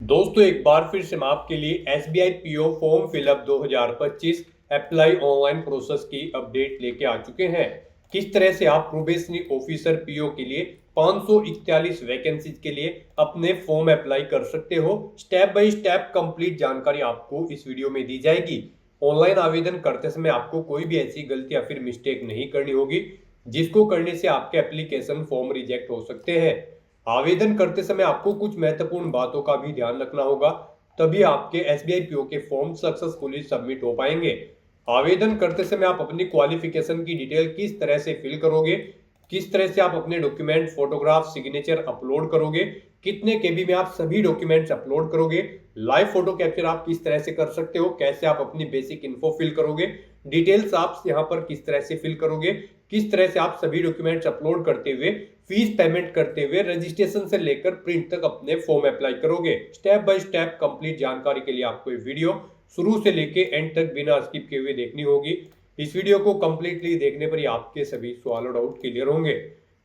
दोस्तों एक बार फिर से मैं आपके लिए SBI PO form fill up 2025 apply online process की अपडेट लेके आ चुके हैं। किस तरह से आप प्रोबेशनरी ऑफिसर PO के लिए 541 वैकेंसीज के लिए अपने फॉर्म अप्लाई कर सकते हो। स्टेप बाय स्टेप कंप्लीट जानकारी आपको इस वीडियो में दी जाएगी। ऑनलाइन आवेदन करते समय आपको कोई भी ऐसी गलती या फिर मिस्टेक नहीं करनी होगी जिसको करने से आपके एप्लीकेशन फॉर्म रिजेक्ट हो सकते हैं। आवेदन करते समय आपको कुछ महत्वपूर्ण बातों का भी ध्यान रखना होगा, तभी आपके SBI PO के फॉर्म सक्सेसफुली सबमिट हो पाएंगे। आवेदन करते समय आप अपनी क्वालिफिकेशन की डिटेल किस तरह से फिल करोगे, किस तरह से आप अपने डॉक्यूमेंट, फोटोग्राफ, सिग्नेचर अपलोड करोगे, कितने केबी में आप सभी डॉक्यूमेंट्स अपलोड करोगे, लाइव फोटो कैप्चर आप किस तरह से कर सकते हो, कैसे आप अपनी बेसिक इन्फो फिल करोगे, डिटेल्स आप यहाँ पर किस तरह से फिल करोगे, किस तरह से आप सभी डॉक्यूमेंट्स अपलोड करते हुए फीस पेमेंट करते हुए रजिस्ट्रेशन से लेकर प्रिंट तक अपने फॉर्म अप्लाई करोगे। स्टेप बाय स्टेप कंप्लीट जानकारी के लिए आपको ये वीडियो शुरू से लेके एंड तक बिना स्किप किए हुए देखनी होगी। इस वीडियो को कंप्लीटली देखने पर ही आपके सभी सवाल और डाउट क्लियर होंगे।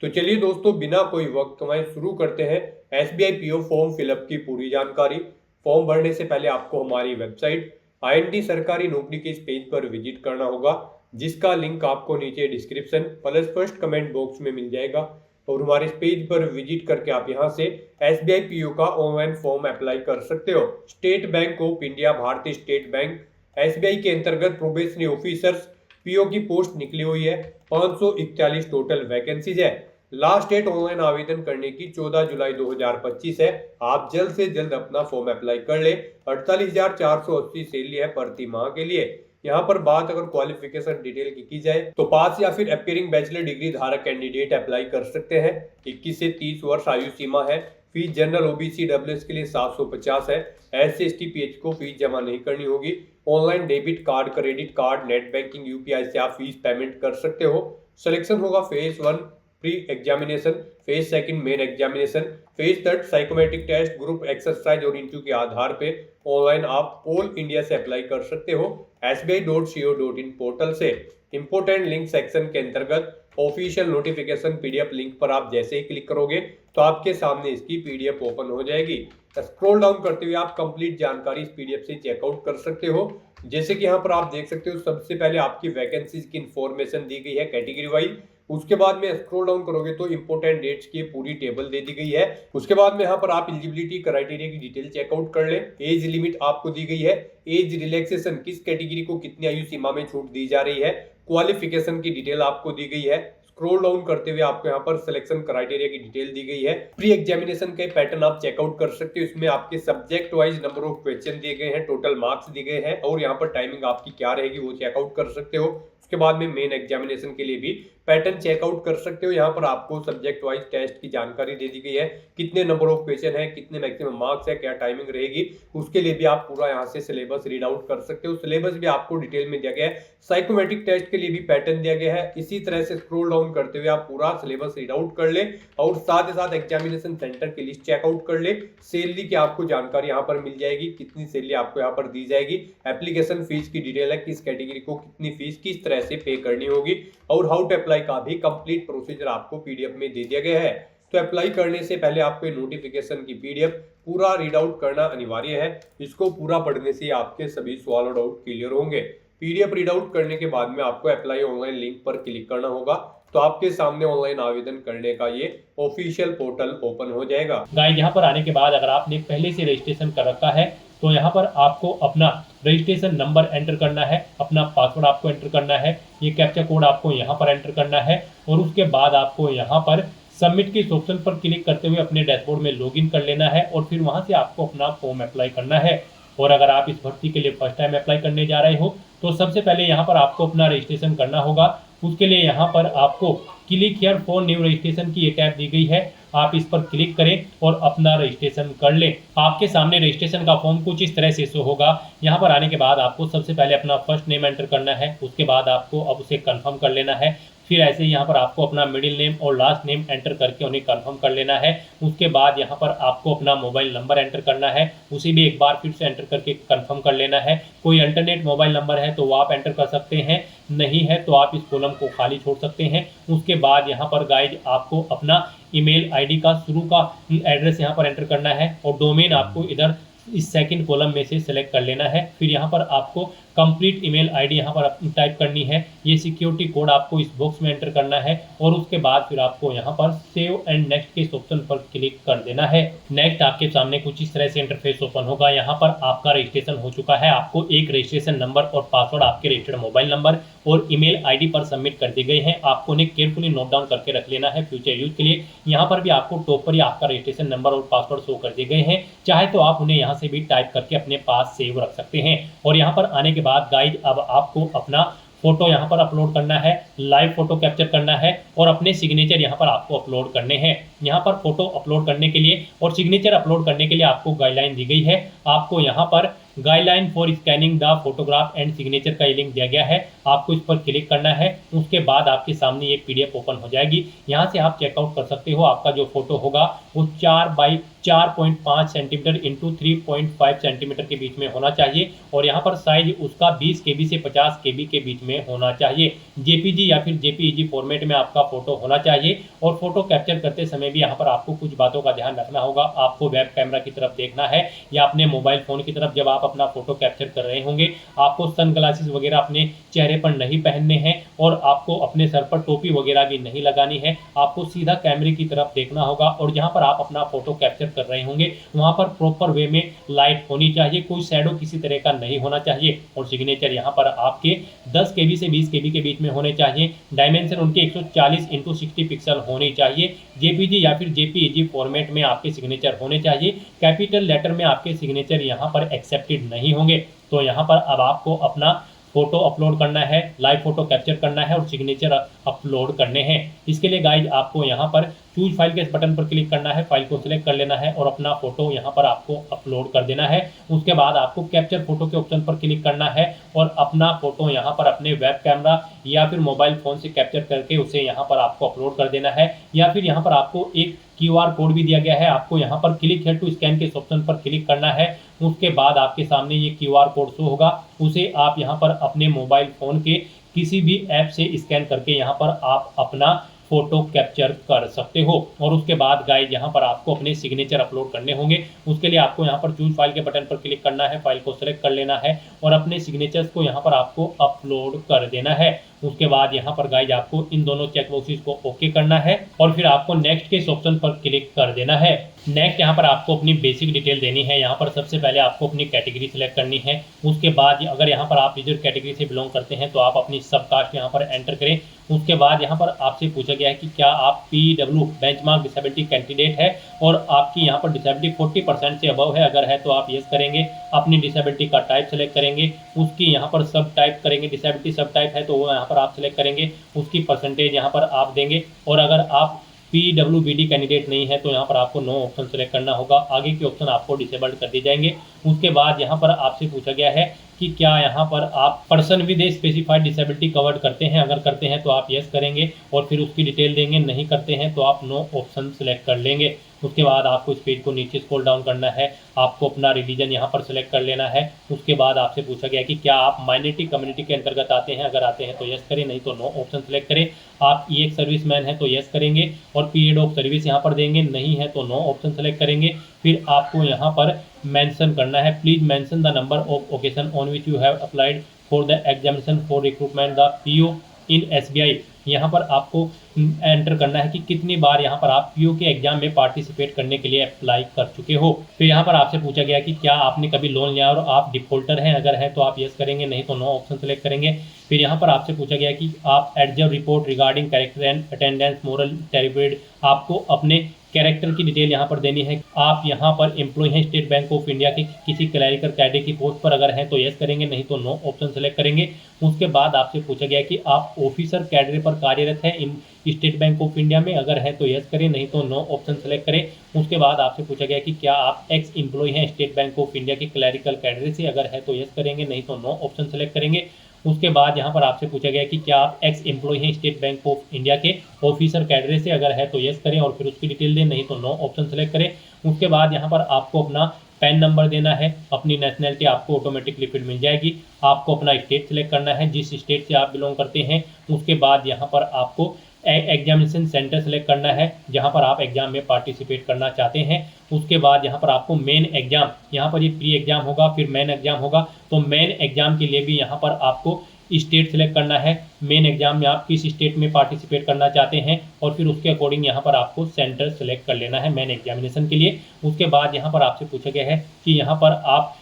तो चलिए दोस्तों बिना कोई वक्त कमाए शुरू करते हैं SBI PO फॉर्म फिलअप की पूरी जानकारी। फॉर्म भरने से पहले आपको हमारी वेबसाइट IND सरकारी नौकरी के इस पेज पर विजिट करना होगा, जिसका लिंक आपको नीचे description plus first comment box में मिल जाएगा। और हमारे इस पेज पर विजिट करके आप यहां से SBI PO का ऑनलाइन फॉर्म अप्लाई कर सकते हो। स्टेट बैंक ऑफ इंडिया, भारतीय स्टेट बैंक SBI के अंतर्गत प्रोबेशनरी ऑफिसर्स PO की पोस्ट निकली हुई है। 541 टोटल वैकेंसीज है। लास्ट डेट ऑनलाइन आवेदन करने की 14 जुलाई 2025 है। आप जल्द से जल्द अपना फॉर्म अप्लाई कर ले। 48,480 सैलरी है प्रति माह के लिए। यहाँ पर बात अगर क्वालिफिकेशन डिटेल की जाए तो पास या फिर अपीयरिंग बैचलर डिग्री धारक कैंडिडेट अप्लाई कर सकते हैं। 21 से 30 वर्ष आयु सीमा है। फीस जनरल OBC WS के लिए 750 है। SC ST PH को फीस जमा नहीं करनी होगी। Online debit card, credit card, net banking, UPI से आप फीस पेमेंट कर सकते हो। सिलेक्शन होगा phase 1 pre examination, phase 2 main examination, phase 3 psychometric test, group exercise और इंटरव्यू के आधार पे ऑनलाइन आप ऑल इंडिया से अप्लाई कर सकते हो sbi.co.in पोर्टल से। इंपोर्टेंट लिंक सेक्शन के अंतर्गत ऑफिशियल नोटिफिकेशन PDF लिंक पर आप जैसे ही क्लिक करोगे तो आपके सामने इसकी PDF ओपन हो जाएगी। स्क्रॉल डाउन करते हुए आप कंप्लीट जानकारी इस PDF से चेकआउट कर सकते हो। जैसे कि यहाँ पर आप देख सकते हो, सबसे पहले आपकी वैकेंसीज की इंफॉर्मेशन दी गई है कैटेगरी वाइज। उसके बाद में स्क्रॉल डाउन करोगे तो इंपोर्टेंट डेट्स की पूरी टेबल दे दी गई है। उसके बाद में यहाँ पर आप एलिजिबिलिटी क्राइटेरिया की डिटेल चेकआउट कर ले। एज लिमिट आपको दी गई है। एज रिलैक्सेशन, किस कैटेगरी को कितनी आयु सीमा में छूट दी जा रही है। क्वालिफिकेशन की डिटेल आपको दी गई है। स्क्रॉल डाउन करते हुए आपको यहाँ पर सिलेक्शन क्राइटेरिया की डिटेल दी गई है। प्री एग्जामिनेशन के पैटर्न आप चेकआउट कर सकते हो। इसमें आपके subject wise number of question दिए गए हैं, टोटल मार्क्स दिए गए हैं और यहाँ पर टाइमिंग आपकी क्या रहेगी वो चेकआउट कर सकते हो। उसके बाद में मेन एग्जामिनेशन के लिए भी पैटर्न चेकआउट कर सकते हो। यहाँ पर आपको सब्जेक्ट वाइज टेस्ट की जानकारी दे दी गई है, कितने नंबर ऑफ क्वेश्चन है, कितने मैक्सिमम मार्क्स है, क्या टाइमिंग रहेगी, उसके लिए भी आप पूरा यहाँ से सिलेबस रीड आउट कर सकते हो। सिलेबस भी आपको डिटेल में दिया गया है। साइकोमेट्रिक टेस्ट के लिए भी पैटर्न दिया गया है। इसी तरह से स्क्रॉल डाउन करते हुए आप पूरा सिलेबस रीड आउट कर ले और साथ ही साथ एग्जामिनेशन सेंटर की लिस्ट चेकआउट कर ले। सैलरी की आपको जानकारी यहाँ पर मिल जाएगी, कितनी सैलरी आपको यहाँ पर दी जाएगी। एप्लीकेशन फीस की डिटेल है, किस कैटेगरी को कितनी फीस किस तरह से पे करनी होगी और हाउ टू अप्लाई का भी कंप्लीट प्रोसीजर आपको PDF में दे दिया गया है। तो अप्लाई करने से पहले आपको नोटिफिकेशन की PDF पूरा रीड आउट करना अनिवार्य है। इसको पूरा पढ़ने से आपके सभी सवाल और डाउट क्लियर होंगे। PDF रीड आउट करने के बाद में आपको अप्लाई ऑनलाइन लिंक पर क्लिक करना होगा तो आपके सामने ऑनलाइन आवेदन करने का ये ऑफिशियल पोर्टल ओपन हो जाएगा। गाइस यहाँ पर आने के बाद अगर आपने पहले से रजिस्ट्रेशन कर रखा है तो यहाँ पर आपको अपना रजिस्ट्रेशन नंबर एंटर करना है, अपना पासवर्ड आपको एंटर करना है, ये कैप्चा कोड आपको यहाँ पर एंटर करना है और उसके बाद आपको यहाँ पर सबमिट के इस ऑप्शन पर क्लिक करते हुए अपने डैशबोर्ड में लॉगिन कर लेना है और फिर वहाँ से आपको अपना फॉर्म अप्लाई करना है। और अगर आप इस भर्ती के लिए फर्स्ट टाइम अप्लाई करने जा रहे हो तो सबसे पहले यहाँ पर आपको अपना रजिस्ट्रेशन करना होगा। उसके लिए यहाँ पर आपको click here for new registration की ये टैब दी गई है, आप इस पर क्लिक करें और अपना रजिस्ट्रेशन कर लें। आपके सामने रजिस्ट्रेशन का फॉर्म कुछ इस तरह से शो होगा। यहाँ पर आने के बाद आपको सबसे पहले अपना फर्स्ट नेम एंटर करना है, उसके बाद आपको अब उसे कंफर्म कर लेना है। फिर ऐसे ही यहाँ पर आपको अपना मिडिल नेम और लास्ट नेम एंटर करके उन्हें कंफर्म कर लेना है। उसके बाद यहाँ पर आपको अपना मोबाइल नंबर एंटर करना है, उसे भी एक बार फिर से एंटर करके कंफर्म कर लेना है। कोई अल्टरनेट मोबाइल नंबर है तो वो आप एंटर कर सकते हैं, नहीं है तो आप इस कॉलम को खाली छोड़ सकते हैं। उसके बाद यहाँ पर गाइज आपको अपना ईमेल ID का शुरू का एड्रेस यहाँ पर एंटर करना है और डोमेन आपको इधर इस सेकंड कॉलम में से सेलेक्ट कर लेना है। फिर यहाँ पर आपको कंप्लीट ईमेल आईडी यहाँ पर टाइप करनी है। ये सिक्योरिटी कोड आपको इस बॉक्स में एंटर करना है और उसके बाद फिर आपको यहाँ पर सेव एंड नेक्स्ट के इस ऑप्शन पर क्लिक कर देना है। नेक्स्ट आपके सामने कुछ इस तरह से इंटरफेस ओपन होगा। यहाँ पर आपका रजिस्ट्रेशन हो चुका है। आपको एक रजिस्ट्रेशन नंबर और पासवर्ड आपके रजिस्टर्ड मोबाइल नंबर और ईमेल आईडी पर सबमिट कर दिए गए हैं। आपको उन्हें केयरफुली नोट डाउन करके रख लेना है फ्यूचर यूज के लिए। यहाँ पर भी आपको टॉप पर ही आपका रजिस्ट्रेशन नंबर और पासवर्ड शो कर दिए गए हैं। चाहे तो आप उन्हें यहाँ से भी टाइप करके अपने पास सेव रख सकते हैं। और यहाँ पर आने के बाद गाइज अब आपको अपना फोटो यहाँ पर अपलोड करना है, लाइव फोटो कैप्चर करना है और अपने सिग्नेचर यहाँ पर आपको अपलोड करने हैं। यहाँ पर फोटो अपलोड करने के लिए और सिग्नेचर अपलोड करने के लिए आपको गाइडलाइन दी गई है। आपको यहाँ पर guideline for scanning the photograph and signature का ये लिंक दिया गया है। आपको इस पर क्लिक करना है। उसके बाद आपके सामने एक पीडीएफ ओपन हो जाएगी। यहाँ से आप चेकआउट कर सकते हो। आपका जो फोटो होगा वो 4 बाई 4.5 सेंटीमीटर इंटू 3.5 सेंटीमीटर के बीच में होना चाहिए और यहाँ पर साइज उसका 20 KB से 50 KB के बीच में होना चाहिए। जेपीजी या फिर जेपीईजी फॉर्मेट में आपका फोटो होना चाहिए। और फोटो कैप्चर करते समय भी यहाँ पर आपको कुछ बातों का ध्यान रखना होगा। आपको वेब कैमरा की तरफ देखना है या अपने मोबाइल फोन की तरफ जब आप अपना फोटो कैप्चर कर रहे होंगे। आपको सन ग्लासेस वगैरह अपने चेहरे पर नहीं पहनने हैं और आपको अपने सर पर टोपी वगैरह भी नहीं लगानी है। आपको सीधा कैमरे की तरफ देखना होगा और जहाँ पर आप अपना फोटो कैप्चर कर रहे होंगे वहाँ पर प्रॉपर वे में लाइट होनी चाहिए। कोई शैडो किसी तरह का नहीं होना चाहिए। और सिग्नेचर यहाँ पर आपके 10 KB से 20 KB के बीच में होने चाहिए। डायमेंशन उनके 140x60 पिक्सल होनी चाहिए। जेपीजी या फिर जेपीईजी फॉर्मेट में आपके सिग्नेचर होने चाहिए। कैपिटल लेटर में आपके सिग्नेचर यहाँ पर एक्सेप्टेड नहीं होंगे। तो यहाँ पर अब आपको अपना फोटो अपलोड करना है, लाइव फोटो कैप्चर करना है और सिग्नेचर अपलोड करने हैं। इसके लिए गाइज आपको यहाँ पर चूज फाइल के इस बटन पर क्लिक करना है, फाइल को सिलेक्ट कर लेना है और अपना फोटो यहाँ पर आपको अपलोड कर देना है। उसके बाद आपको कैप्चर फोटो के ऑप्शन पर क्लिक करना है और अपना फोटो यहाँ पर अपने वेब कैमरा या फिर मोबाइल फोन से कैप्चर करके उसे यहाँ पर आपको अपलोड कर देना है। या फिर यहाँ पर आपको एक QR कोड भी दिया गया है। आपको यहाँ पर क्लिक है टू स्कैन के ऑप्शन पर क्लिक करना है। उसके बाद आपके सामने ये QR कोड शो होगा। उसे आप यहाँ पर अपने मोबाइल फोन के किसी भी ऐप से स्कैन करके यहाँ पर आप अपना फोटो कैप्चर कर सकते हो। और उसके बाद गाइज यहाँ पर आपको अपने सिग्नेचर अपलोड करने होंगे। उसके लिए आपको यहाँ पर चूज फाइल के बटन पर क्लिक करना है, फाइल को सेलेक्ट कर लेना है और अपने सिग्नेचर्स को यहाँ पर आपको अपलोड कर देना है। उसके बाद यहाँ पर गाइज आपको इन दोनों चेक बॉक्सेस को ओके करना है और फिर आपको नेक्स्ट के इस ऑप्शन पर क्लिक कर देना है। नेक्स्ट यहाँ पर आपको अपनी बेसिक डिटेल देनी है। यहाँ पर सबसे पहले आपको अपनी कैटेगरी सिलेक्ट करनी है। उसके बाद अगर यहाँ पर आप रिजर्व कैटेगरी से बिलोंग करते हैं तो आप अपनी सब कास्ट यहाँ पर एंटर करें। उसके बाद यहाँ पर आपसे पूछा गया है कि क्या आप PW बेंचमार्क डिसेबिलिटी कैंडिडेट है और आपकी यहाँ पर डिसेबिलिटी 40% से अबव है। अगर है तो आप यस करेंगे। अपनी डिसेबिलिटी का टाइप सेलेक्ट करेंगे। उसकी यहाँ पर सब टाइप करेंगे। डिसेबिलिटी सब टाइप है तो वो यहाँ पर आप सेलेक्ट करेंगे। उसकी परसेंटेज यहाँ पर आप देंगे। और अगर आप PWBD कैंडिडेट नहीं है तो यहाँ पर आपको नो ऑप्शन सेलेक्ट करना होगा। आगे के ऑप्शन आपको डिसेबल्ड कर दिए जाएंगे। उसके बाद यहाँ पर आपसे पूछा गया है कि क्या यहाँ पर आप person with a specified disability covered करते हैं। अगर करते हैं तो आप यस करेंगे और फिर उसकी डिटेल देंगे। नहीं करते हैं तो आप नो ऑप्शन सेलेक्ट कर लेंगे। उसके बाद आपको इस पेज को नीचे स्क्रॉल डाउन करना है। आपको अपना रिलीजन यहाँ पर सेलेक्ट कर लेना है। उसके बाद आपसे पूछा गया कि क्या आप माइनॉरिटी कम्युनिटी के अंतर्गत आते हैं। अगर आते हैं तो यस करें, नहीं तो नो ऑप्शन सेलेक्ट करें। आप एक सर्विसमैन है तो यस करेंगे और पीरियड ऑफ सर्विस यहाँ पर देंगे। नहीं है तो नो ऑप्शन सेलेक्ट करेंगे। फिर आपको यहाँ पर मेंशन करना है, please mention the number of occasion on which you have applied for the examination for recruitment the PO in SBI। यहाँ पर आपको एंटर करना है कि कितनी बार यहाँ पर आप PO के एग्जाम में पार्टिसिपेट करने के लिए अप्लाई कर चुके हो। फिर यहाँ पर आपसे पूछा गया कि क्या आपने कभी लोन लिया और आप डिफॉल्टर हैं। अगर है तो आप यस करेंगे, नहीं तो नो ऑप्शन सेलेक्ट करेंगे। फिर यहाँ पर आपसे पूछा गया कि आप एडजर्व report regarding character and attendance moral टेरिब्रेड। आपको अपने कैरेक्टर की डिटेल यहाँ पर देनी है। आप यहाँ पर एम्प्लॉय हैं स्टेट बैंक ऑफ इंडिया के किसी क्लरिकल कैडर की पोस्ट पर। अगर हैं तो यस करेंगे, नहीं तो नो ऑप्शन सेलेक्ट करेंगे। उसके बाद आपसे पूछा गया कि आप ऑफिसर कैडर पर कार्यरत हैं इन स्टेट बैंक ऑफ इंडिया में। अगर है तो यस करें, नहीं तो नो ऑप्शन सेलेक्ट करें। उसके बाद आपसे पूछा गया कि क्या आप एक्स एम्प्लॉय हैं स्टेट बैंक ऑफ इंडिया के क्लरिकल कैडर से। अगर है तो यस करेंगे, नहीं तो नो ऑप्शन सेलेक्ट करेंगे। उसके बाद यहाँ पर आपसे पूछा गया कि क्या आप एक्स एम्प्लॉय हैं स्टेट बैंक ऑफ इंडिया के ऑफिसर कैडर से। अगर है तो यस करें और फिर उसकी डिटेल दें, नहीं तो नो ऑप्शन सेलेक्ट करें। उसके बाद यहाँ पर आपको अपना पैन नंबर देना है। अपनी नेशनलिटी आपको ऑटोमेटिकली फिर मिल जाएगी। आपको अपना स्टेट सेलेक्ट करना है, जिस स्टेट से आप बिलोंग करते हैं। उसके बाद यहाँ पर आपको एग्जामिनेशन सेंटर सेलेक्ट करना है जहां पर आप एग्जाम में पार्टिसिपेट करना चाहते हैं। उसके बाद यहां पर आपको मेन एग्जाम, यहां पर ये प्री एग्जाम होगा, फिर मेन एग्जाम होगा। तो मेन एग्जाम के लिए भी यहां पर आपको स्टेट सेलेक्ट करना है, मेन एग्जाम में आप किस स्टेट में पार्टिसिपेट करना चाहते हैं, और फिर उसके अकॉर्डिंग यहाँ पर आपको सेंटर सेलेक्ट कर लेना है मेन एग्जामिनेशन के लिए। उसके बाद यहाँ पर आपसे पूछा गया है कि यहाँ पर आप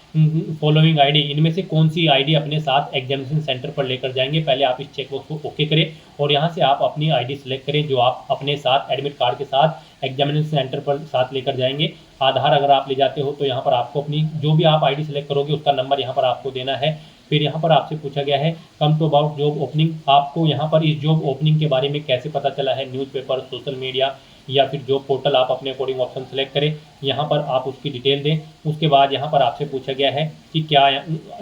फॉलोइंग आईडी, इनमें से कौन सी आईडी अपने साथ एग्जामिनेशन सेंटर पर लेकर जाएंगे। पहले आप इस चेकबॉक्स को ओके करें और यहाँ से आप अपनी आईडी सेलेक्ट करें जो आप अपने साथ एडमिट कार्ड के साथ एग्जामिनेशन सेंटर पर साथ लेकर जाएंगे। आधार अगर आप ले जाते हो तो यहाँ पर आपको अपनी जो भी आप आईडी सेलेक्ट करोगे उसका नंबर यहाँ पर आपको देना है। फिर यहाँ पर आपसे पूछा गया है come to about job opening, आपको यहाँ पर इस जॉब ओपनिंग के बारे में कैसे पता चला है, न्यूज़पेपर, सोशल मीडिया या फिर जॉब पोर्टल, आप अपने अकॉर्डिंग ऑप्शन सेलेक्ट करें। यहाँ पर आप उसकी डिटेल दें। उसके बाद यहाँ पर आपसे पूछा गया है कि क्या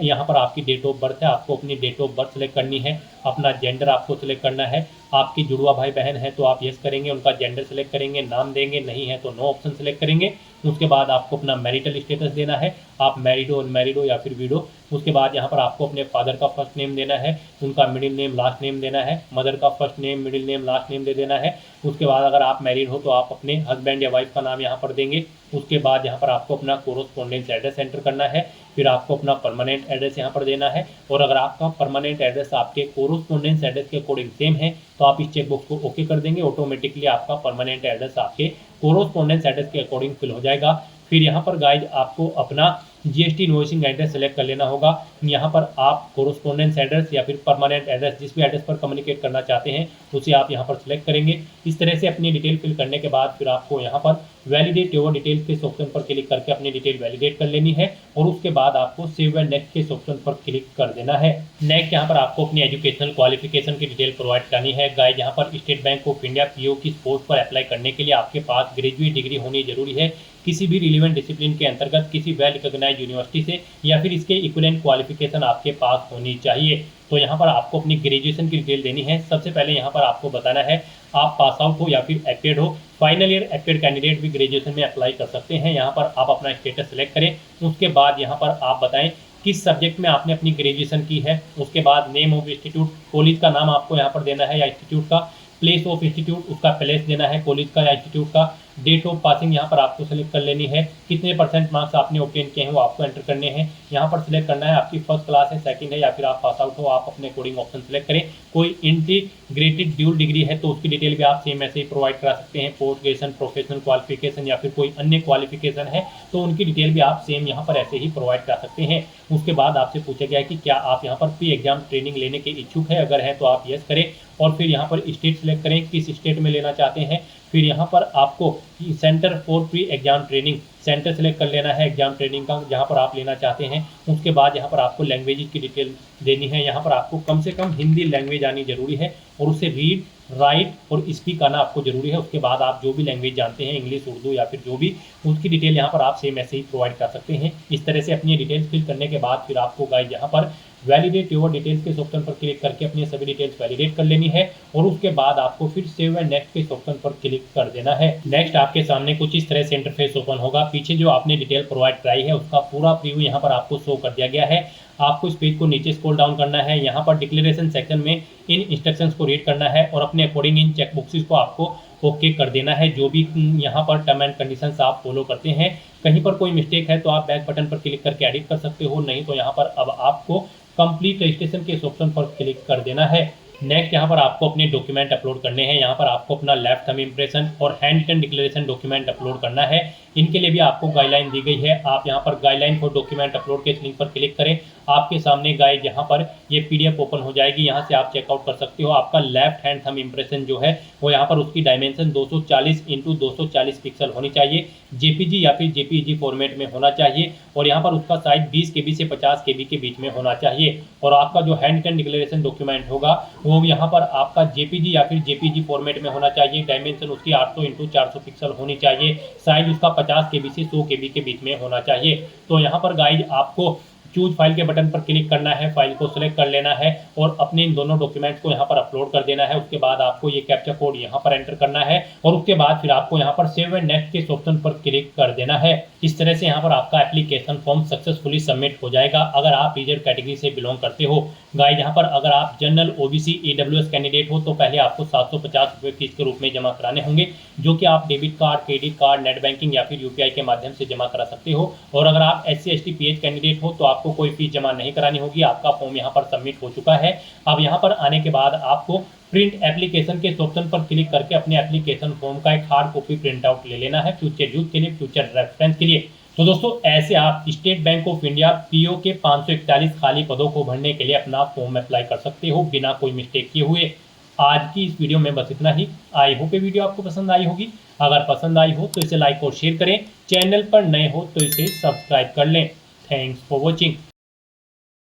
यहाँ पर आपकी डेट ऑफ बर्थ है, आपको अपनी डेट ऑफ बर्थ सेलेक्ट करनी है। अपना जेंडर आपको सिलेक्ट करना है। आपकी जुड़वा भाई बहन है तो आप यस करेंगे, उनका जेंडर सेलेक्ट करेंगे, नाम देंगे, नहीं है तो नो ऑप्शन सेलेक्ट करेंगे। उसके बाद आपको अपना मैरिटल स्टेटस देना है, आप मैरिड हो, अनमैरिड हो या फिर विडो। उसके बाद यहाँ पर आपको अपने फादर का फर्स्ट नेम देना है, उनका मिडिल नेम लास्ट नेम देना है, मदर का first name middle name last name दे देना है। उसके बाद अगर आप मैरिड हो तो आप अपने हस्बैंड या वाइफ का नाम यहाँ पर देंगे। उसके बाद यहाँ पर आपको अपना कोरोस्पोंडेंस एड्रेस एंटर करना है, फिर आपको अपना परमानेंट एड्रेस यहाँ पर देना है। और अगर आपका परमानेंट एड्रेस आपके कोरोस्पोंडेंस एड्रेस के अकॉर्डिंग सेम है तो आप इस चेकबॉक्स को ओके कर देंगे, ऑटोमेटिकली आपका परमानेंट एड्रेस आपके कोरोस्पोंडेंस एड्रेस के अकॉर्डिंग फिल हो जाएगा। फिर यहाँ पर गाइज आपको अपना जीएसटी इनवॉइसिंग एड्रेस सेलेक्ट कर लेना होगा। यहाँ पर आप कोरोस्पोंडेंस एड्रेस या फिर परमानेंट एड्रेस, जिस भी एड्रेस पर कम्युनिकेट करना चाहते हैं उसे आप यहाँ पर सिलेक्ट करेंगे। इस तरह से अपनी डिटेल फिल करने के बाद फिर आपको यहाँ पर वैलिडेट योर डिटेल्स के ऑप्शन पर क्लिक करके अपनी डिटेल वैलिडेट कर लेनी है और उसके बाद आपको सेव एंड नेक्स्ट के ऑप्शन पर क्लिक कर देना है। नेक्स्ट यहाँ पर आपको अपनी एजुकेशनल क्वालिफिकेशन की डिटेल प्रोवाइड करनी है। गाइज यहाँ पर state bank of India PO की पोस्ट पर अप्लाई करने के लिए आपके पास ग्रेजुएट डिग्री होनी जरूरी है, किसी भी रिलेवेंट डिसिप्लिन के अंतर्गत किसी वेल रिकॉग्नाइज्ड यूनिवर्सिटी से, या फिर इसके इक्विवेलेंट क्वालिफिकेशन आपके पास होनी चाहिए। तो यहाँ पर आपको अपनी ग्रेजुएशन की डिटेल देनी है। सबसे पहले यहाँ पर आपको बताना है आप पास आउट हो या फिर एपेड हो। फाइनल ईयर एपेड कैंडिडेट भी ग्रेजुएशन में अप्लाई कर सकते हैं। यहाँ पर आप अपना स्टेटस सेलेक्ट करें। उसके बाद यहाँ पर आप बताएं किस सब्जेक्ट में आपने अपनी ग्रेजुएशन की है। उसके बाद नेम ऑफ इंस्टीट्यूट, कॉलेज का नाम आपको यहाँ पर देना है या इंस्टीट्यूट का, प्लेस ऑफ इंस्टीट्यूट उसका प्लेस देना है कॉलेज का या इंस्टीट्यूट का, डेट ऑफ पासिंग यहाँ पर आपको सेलेक्ट कर लेनी है, कितने % मार्क्स आपने ऑब्टेन किए हैं वो आपको एंटर करने हैं। यहाँ पर सिलेक्ट करना है आपकी फर्स्ट क्लास है, सेकंड है या फिर आप पास आउट हो, आप अपने कोडिंग ऑप्शन सेलेक्ट करें। कोई इंटीग्रेटेड ड्यूल डिग्री है तो उसकी डिटेल भी आप सेम ऐसे ही प्रोवाइड करा सकते हैं। पोस्ट ग्रेजुएशन, प्रोफेशनल क्वालिफिकेशन या फिर कोई अन्य क्वालिफिकेशन है तो उनकी डिटेल भी आप सेम यहाँ पर ऐसे ही प्रोवाइड करा सकते हैं। उसके बाद आपसे पूछा गया है कि क्या आप यहाँ पर प्री एग्जाम ट्रेनिंग लेने के इच्छुक है, अगर है तो आप यस करें और फिर यहाँ पर स्टेट सेलेक्ट करें किस स्टेट में लेना चाहते हैं। फिर यहाँ पर आपको centre for pre exam training centre select कर लेना है एग्जाम ट्रेनिंग का जहाँ पर आप लेना चाहते हैं। उसके बाद यहाँ पर आपको लैंग्वेज की डिटेल देनी है। यहाँ पर आपको कम से कम हिंदी लैंग्वेज आनी जरूरी है और उसे रीड, राइट और स्पीक आना आपको जरूरी है। उसके बाद आप जो भी लैंग्वेज जानते हैं, इंग्लिश, उर्दू या फिर जो भी, उसकी डिटेल यहाँ पर आप सेम ऐसे ही प्रोवाइड कर सकते हैं। इस तरह से अपनी डिटेल्स फिल करने के बाद फिर आपको गाइड यहाँ पर वैलिडेट योर डिटेल्स के ऑप्शन पर क्लिक करके अपनी सभी डिटेल्स वैलिडेट कर लेनी है और उसके बाद आपको फिर सेव एंड नेक्स्ट के ऑप्शन पर क्लिक कर देना है। नेक्स्ट आपके सामने कुछ इस तरह से इंटरफेस ओपन होगा। पीछे जो आपने डिटेल प्रोवाइड कराई है उसका पूरा प्रीव्यू यहाँ पर आपको शो कर दिया गया है। आपको इस पेज को नीचे स्क्रॉल डाउन करना है। यहाँ पर डिक्लेरेशन सेक्शन में इन इंस्ट्रक्शंस को रीड करना है और अपने अकॉर्डिंग इन चेक बॉक्सेस को आपको ओके कर देना है। जो भी यहाँ पर टर्म एंड कंडीशंस आप फॉलो करते हैं, कहीं पर कोई मिस्टेक है तो आप बैक बटन पर क्लिक करके एडिट कर सकते हो, नहीं तो यहाँ पर अब आपको कंप्लीट रजिस्ट्रेशन के इस ऑप्शन पर क्लिक कर देना है। नेक्स्ट यहाँ पर आपको अपने डॉक्यूमेंट अपलोड करने हैं। यहाँ पर आपको अपना लेफ्ट थंब इम्प्रेशन और hand written declaration document upload करना है। इनके लिए भी आपको गाइडलाइन दी गई है। आप यहाँ पर गाइडलाइन फॉर डॉक्यूमेंट अपलोड के लिंक पर क्लिक करें। आपके सामने गाइड यहाँ पर ये PDF ओपन हो जाएगी। यहाँ से आप चेकआउट कर सकते हो। आपका लेफ्ट हैंड थंब इम्प्रेशन जो है वो यहाँ पर उसकी डायमेंशन 240 × 240 पिक्सल होनी चाहिए, JPG या फिर JPEG फॉर्मेट में होना चाहिए और यहाँ पर उसका साइज 20 KB से 50 KB के बीच में होना चाहिए। और आपका जो हैंड रिटन डिक्लेरेशन डॉक्यूमेंट होगा वो यहाँ पर आपका JPG या फिर JPEG फॉर्मेट में होना चाहिए। डायमेंशन उसकी 800 × 400 पिक्सल होनी चाहिए। साइज उसका 50 KB से 100 KB के बीच में होना चाहिए। तो यहाँ पर गाइड आपको चूज फाइल के बटन पर क्लिक करना है, फाइल को सिलेक्ट कर लेना है और अपने इन दोनों डॉक्यूमेंट्स को यहाँ पर अपलोड कर देना है। उसके बाद आपको ये कैप्चा कोड यहाँ पर एंटर करना है और उसके बाद फिर आपको यहाँ पर सेव एंड नेक्स्ट के इस ऑप्शन पर क्लिक कर देना है। इस तरह से यहाँ पर आपका एप्लीकेशन फॉर्म सक्सेसफुली सबमिट हो जाएगा। अगर आप रिजर्व कैटेगरी से बिलोंग करते हो गाइस, यहाँ पर अगर आप जनरल, ओबीसी, ईडब्ल्यूएस कैंडिडेट हो तो पहले आपको 750 रुपये फीस के रूप में जमा कराने होंगे, जो कि आप debit card, credit card, net banking या फिर यूपीआई के माध्यम से जमा करा सकते हो। और अगर आप SC, ST, PH कैंडिडेट हो तो आपको कोई फीस जमा नहीं करानी होगी, आपका फॉर्म यहाँ पर सबमिट हो चुका है। अब यहाँ पर आने के बाद आपको प्रिंट एप्लीकेशन के ऑप्शन पर क्लिक करके अपने एप्लीकेशन फॉर्म का एक हार्ड कॉपी प्रिंट आउट ले लेना है, फ्यूचर यूज के लिए, फ्यूचर रेफरेंस के लिए। तो दोस्तों, ऐसे आप state bank of India PO के 541 खाली पदों को भरने के लिए अपना फॉर्म अप्लाई कर सकते हो बिना कोई मिस्टेक किए हुए। आज की इस वीडियो में बस इतना ही। आई होप ये वीडियो आपको पसंद आई होगी। अगर पसंद आई हो तो इसे लाइक और शेयर करें, चैनल पर नए हो तो इसे सब्सक्राइब कर लें। Thanks for watching.